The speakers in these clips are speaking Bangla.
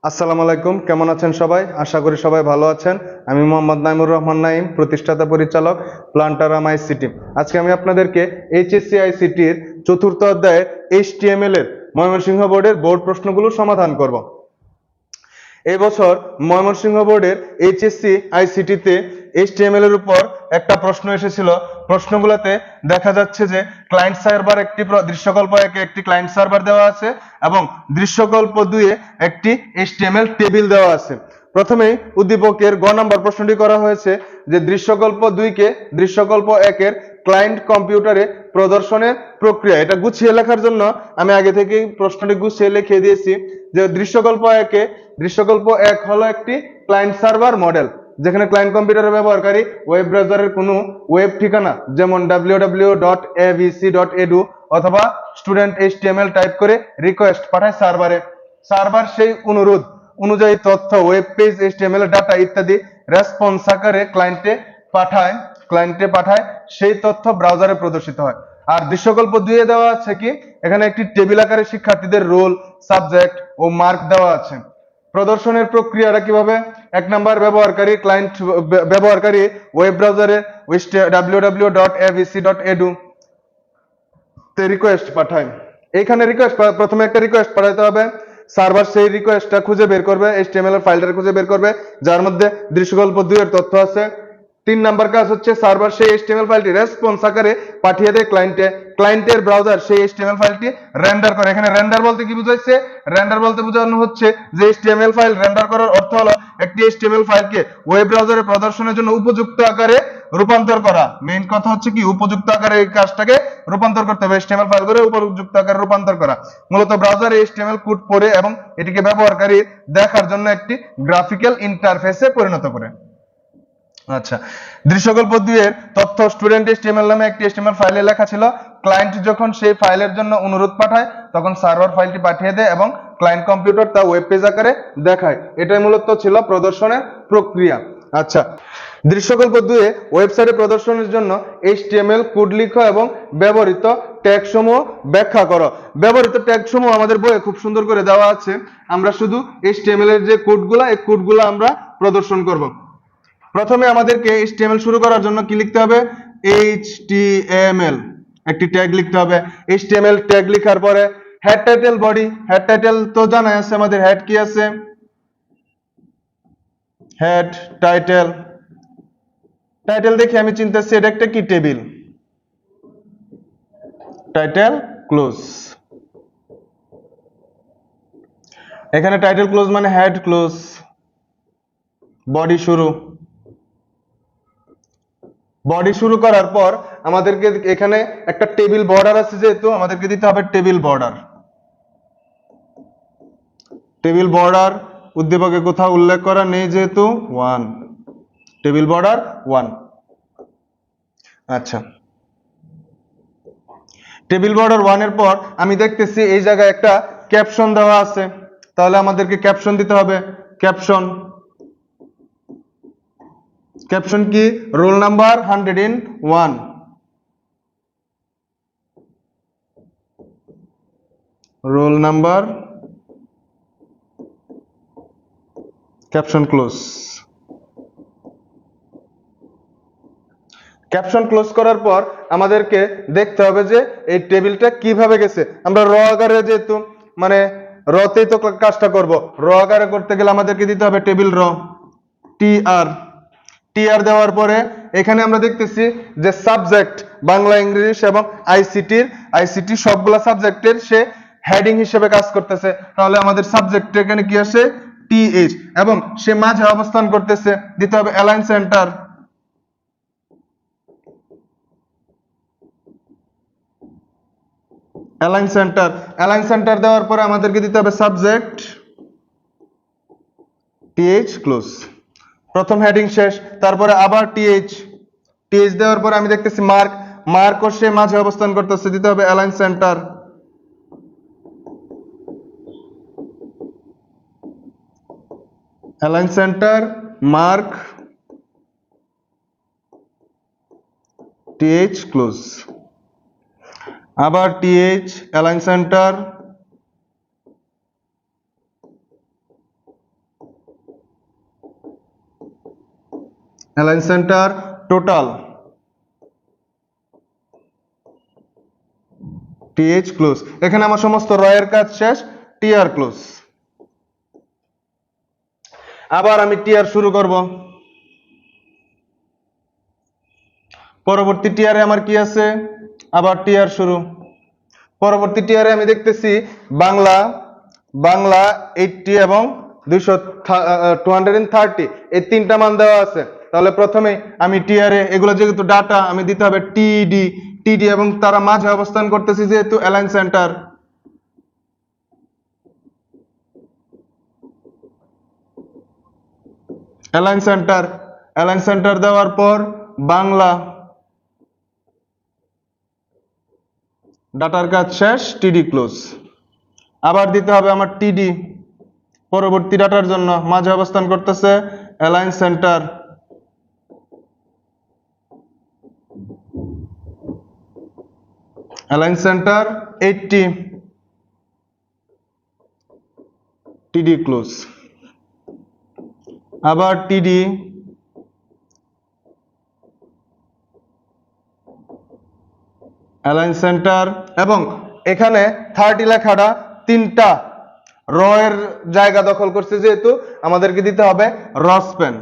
আসসালামু আলাইকুম, কেমন আছেন সবাই? আশা করি সবাই ভালো আছেন। আমি মোহাম্মদ নাইমুর রহমান নাইম, প্রতিষ্ঠাতা পরিচালক প্লান্টারাম আইসিটি। আজকে আমি আপনাদেরকে এইচএসসি আইসিটির চতুর্থ অধ্যায়ে এইচটিএমএল এর ময়মনসিংহ বোর্ডের বোর্ড প্রশ্নগুলো সমাধান করব। এই বছর ময়মনসিংহ বোর্ডের এইচএসসি আইসিটিতে এইচটিএমএল এর উপর একটা প্রশ্ন এসেছিল। প্রশ্নগুলোতে দেখা যাচ্ছে যে ক্লায়েন্ট সার্ভার একটি দৃশ্যকল্প একে একটি ক্লায়েন্ট সার্ভার দেওয়া আছে এবং দৃশ্যকল্প 2 এ একটি এইচটিএমএল টেবিল দেওয়া আছে। প্রথমেই উদ্দীপকের গ নাম্বার প্রশ্নটি করা হয়েছে যে দৃশ্যকল্প 2 কে দৃশ্যকল্প 1 এর ক্লায়েন্ট কম্পিউটারে প্রদর্শনের প্রক্রিয়া। এটা গুছিয়ে লেখার জন্য আমি আগে থেকেই প্রশ্নটি গুছিয়ে লিখে দিয়েছি যে দৃশ্যকল্প 1 হলো একটি ক্লায়েন্ট সার্ভার মডেল, যেখানে ক্লায়েন্ট কম্পিউটারের ব্যবহারকারী ওয়েব ব্রাউজারের কোনো ওয়েব ঠিকানা যেমন www.avc.edu অথবা স্টুডেন্ট এইচটিএমএল টাইপ করে রিকোয়েস্ট পাঠায় সার্ভারে। সার্ভার সেই অনুরোধ অনুযায়ী তথ্য, ওয়েব পেজ, এইচটিএমএল ডাটা ইত্যাদি রেসপন্স আকারে ক্লায়েন্টে পাঠায় সেই তথ্য ব্রাউজারে প্রদর্শিত হয়। আর দৃশ্যকল্প 2 এ দেওয়া আছে কি, এখানে একটি টেবিল আকারে শিক্ষার্থীদের রোল, সাবজেক্ট ও মার্ক দেওয়া আছে। প্রদর্শনের প্রক্রিয়াটা কিভাবে? 1 নাম্বার ব্যবহারকারী ওয়েব ব্রাউজারে www.avc.edu তে রিকোয়েস্ট পাঠায়। এইখানে প্রথমে একটা রিকোয়েস্ট পাঠাতে হবে। সার্ভার সেই রিকোয়েস্টটা খুঁজে বের করবে, এইচটিএমএল এর ফাইলটা খুঁজে বের করবে যার মধ্যে দৃশ্যকল্প 2 এর তথ্য আছে। 3 নাম্বার কাজ হচ্ছে সার্ভার সেই এইচটিএমএল ফাইলটি রেসপন্স আকারে পাঠিয়ে দেয় ক্লায়েন্টের ব্রাউজার সেই এইচটিএমএল ফাইলটি রেন্ডার করে। এখানে রেন্ডার বলতে কি বুঝাইছে? রেন্ডার বলতে বোঝানো হচ্ছে যে এইচটিএমএল ফাইল রেন্ডার করার অর্থ হলো একটি এইচটিএমএল ফাইলকে ওয়েব ব্রাউজারে প্রদর্শনের জন্য উপযুক্ত আকারে রূপান্তর করা। মেইন কথা হচ্ছে কি, উপযুক্ত আকারে এই কাজটাকে রূপান্তর করতে হবে, এইচটিএমএল ফাইলগুলো উপযুক্ত আকারে রূপান্তর করা। মূলত ব্রাউজারে এইচটিএমএল কোড পড়ে এবং এটিকে ব্যবহারকারী দেখার জন্য একটি গ্রাফিক্যাল ইন্টারফেসে পরিণত করে। আচ্ছা, দৃশ্যকল্প 2 এর তথ্য স্টুডেন্ট এইচটিএমএল নামে একটি এইচটিএমএল ফাইলে লেখা ছিল। ক্লায়েন্ট যখন সেই ফাইলের জন্য অনুরোধ পাঠায় তখন সার্ভার ফাইলটি পাঠিয়ে দেয় এবং ক্লায়েন্ট কম্পিউটার তা ওয়েব পেজ আকারে দেখায়। এটাই মূলত ছিল প্রদর্শনের প্রক্রিয়া। আচ্ছা, দৃশ্যকল্প 2 এ ওয়েবসাইটে প্রদর্শনের জন্য এইচটিএমএল কোড লিখো এবং ব্যবহৃত ট্যাগ সমূহ ব্যাখ্যা করো। ব্যবহৃত ট্যাগ সমূহ আমাদের বইয়ে খুব সুন্দর করে দেওয়া আছে। আমরা শুধু এইচটিএমএল এর যে কোডগুলো, এই কোডগুলো আমরা প্রদর্শন করব। প্রথমে আমাদেরকে এইচটিএমএল শুরু করার জন্য কি লিখতে হবে? এইচটিএমএল একটি ট্যাগ লিখতে হবে। এইচটিএমএল ট্যাগ লেখার পরে head title body. Head title তো জানাই আছে আমাদের, হেড কি আছে? Head title. টাইটেল দেখে আমি চিন্তাছি এটা একটা কি টেবিল। Title close. এখানে টাইটেল ক্লোজ মানে হেড ক্লোজ, বডি শুরু। বডি শুরু করার পর আমাদেরকে এখানে একটা টেবিল বর্ডার আছে, যেহেতু আমাদেরকে দিতে হবে টেবিল বর্ডার। টেবিল বর্ডার উদ্দীপকে কোথাও উল্লেখ করা নেই যেহেতু 1, টেবিল বর্ডার 1। আচ্ছা, টেবিল বর্ডার 1 এর পর আমি দেখতেছি এই জায়গায় একটা ক্যাপশন দেওয়া আছে, তাহলে আমাদেরকে ক্যাপশন দিতে হবে। ক্যাপশন কি? Roll number 101। Roll number, caption close. Caption close করার পর আমাদেরকে দেখতে হবে যে এই টেবিলটা কিভাবে গেছে। আমরা র আকারে, যেহেতু মানে রতেই তো কাজটা করব, র আকারে করতে গেলে আমাদেরকে দিতে হবে টেবিল র। টিআর দেওয়ার পরে এখানে আমরা দেখতেছি যে সাবজেক্ট বাংলা, ইংলিশ এবং আইসিটি সবগুলা সাবজেক্টের সে হেডিং হিসেবে কাজ করতেছে। তাহলে আমাদের সাবজেক্ট এখানে কি আসে? টিএইচ, এবং সে মাঝে অবস্থান করতেছে, দিতে হবে অ্যালাইন সেন্টার। অ্যালাইন সেন্টার দেওয়ার পরে আমাদেরকে দিতে হবে সাবজেক্ট টিএইচ ক্লোজ। প্রথম হেডিং শেষ। তারপরে আবার টিএইচ দেওয়ার পরে আমি দেখতেছি মার্ক ও সে মাঝে অবস্থান করতেছে, দিতে হবে align centre. Mark TH close. আবার TH, align centre, align centre total TH close. এখানে আমার সমস্ত রয়ের কাজ শেষ, টিআর ক্লোজ। আবার আমি টিআর শুরু করব। পরবর্তী টিআরে আমার কি আছে, আবার টিআর শুরু। পরবর্তী টিআরে আমি দেখতেছি বাংলা, বাংলা 80 এবং 230 এই তিনটা মান দেওয়া আছে। তাহলে প্রথমে আমি টিআরে এগুলো যেহেতু ডাটা আমি দিতে হবে টিডি, টিডি এবং তারা মাঝে অবস্থান করতেছি যেহেতু align centre, align centre, align centre দেওয়ার পর বাংলা, ডাটার কাজ শেষ, টিডি ক্লোজ। আবার দিতে হবে আমার টিডি পরবর্তী ডাটার জন্য, মাঝে অবস্থান করতেছে অ্যালাইন সেন্টার, অ্যালাইন সেন্টার 80, টিডি ক্লোজ। আবার টিডি, অ্যালাইন সেন্টার এবং এখানে 30 লেখাটা তিনটা র এর জায়গা দখল করছে যেহেতু আমাদেরকে দিতে হবে রসপেন,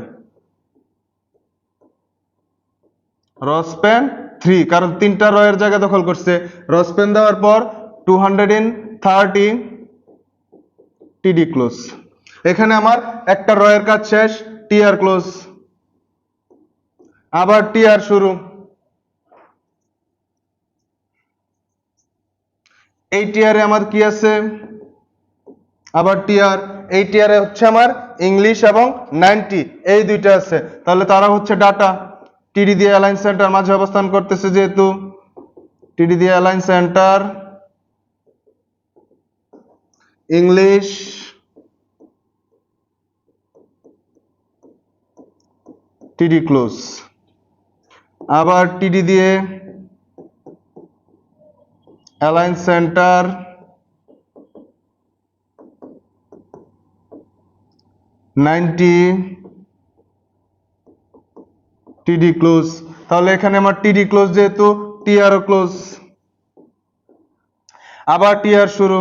রসপেন 3 কারণ তিনটা র এর জায়গা দখল করছে। রসপেন দেওয়ার পর 230 টিডি ক্লোজ। এখানে আমার একটা র এর কাজ শেষ, টিআর ক্লোজ। আবার টিআর শুরু। এই টিআরে আমার কি আছে, আবার টিআর, এই টিআরে হচ্ছে আমার ইংলিশ এবং 90 এই দুইটা আছে। তাহলে তারা হচ্ছে ডাটা, টিডি দিয়ে অ্যালাইন সেন্টার মাঝে অবস্থান করতেছে যেহেতু টিডি দিয়ে অ্যালাইন সেন্টার, ইংলিশ, টিডি ক্লোজ। আবার টিডি দিয়ে অ্যালাইন সেন্টার, 90 টিডি ক্লোজ। তাহলে এখানে আমার টিডি ক্লোজ যেহেতু টিআর ক্লোজ। আবার টিআর শুরু।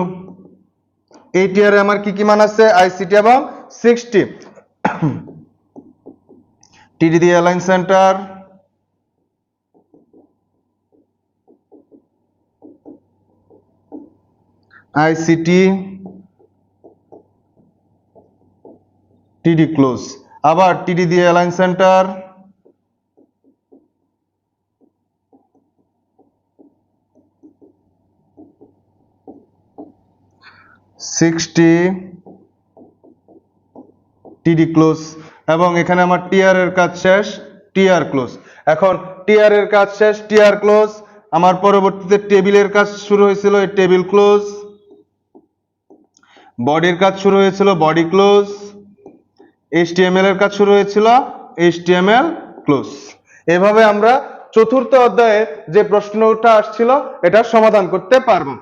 এই টিআরে আমার কি কি মান আছে, আইসিটি এবং 60, টিডি দিয়ে অ্যালাইন সেন্টার, আইসিটি, টিডি ক্লোজ। আবার টিডি দিয়ে অ্যালাইন সেন্টার, টিডি ক্লোজ এবং এখানে আমার টিআর এর কাজ শেষ, টিআর ক্লোজ। এখন টিআর এর কাজ শেষ, টিআর ক্লোজ। আমার পরবর্তীতে টেবিলের কাজ শুরু হয়েছিল, এই টেবিল ক্লোজ। বডির কাজ শুরু হয়েছিল, বডি ক্লোজ। এইচটিএমএল এর কাজ শুরু হয়েছিল, এইচটিএমএল ক্লোজ। এভাবে আমরা চতুর্থ অধ্যায়ে যে প্রশ্নটা আসছিল এটার সমাধান করতে পারবো।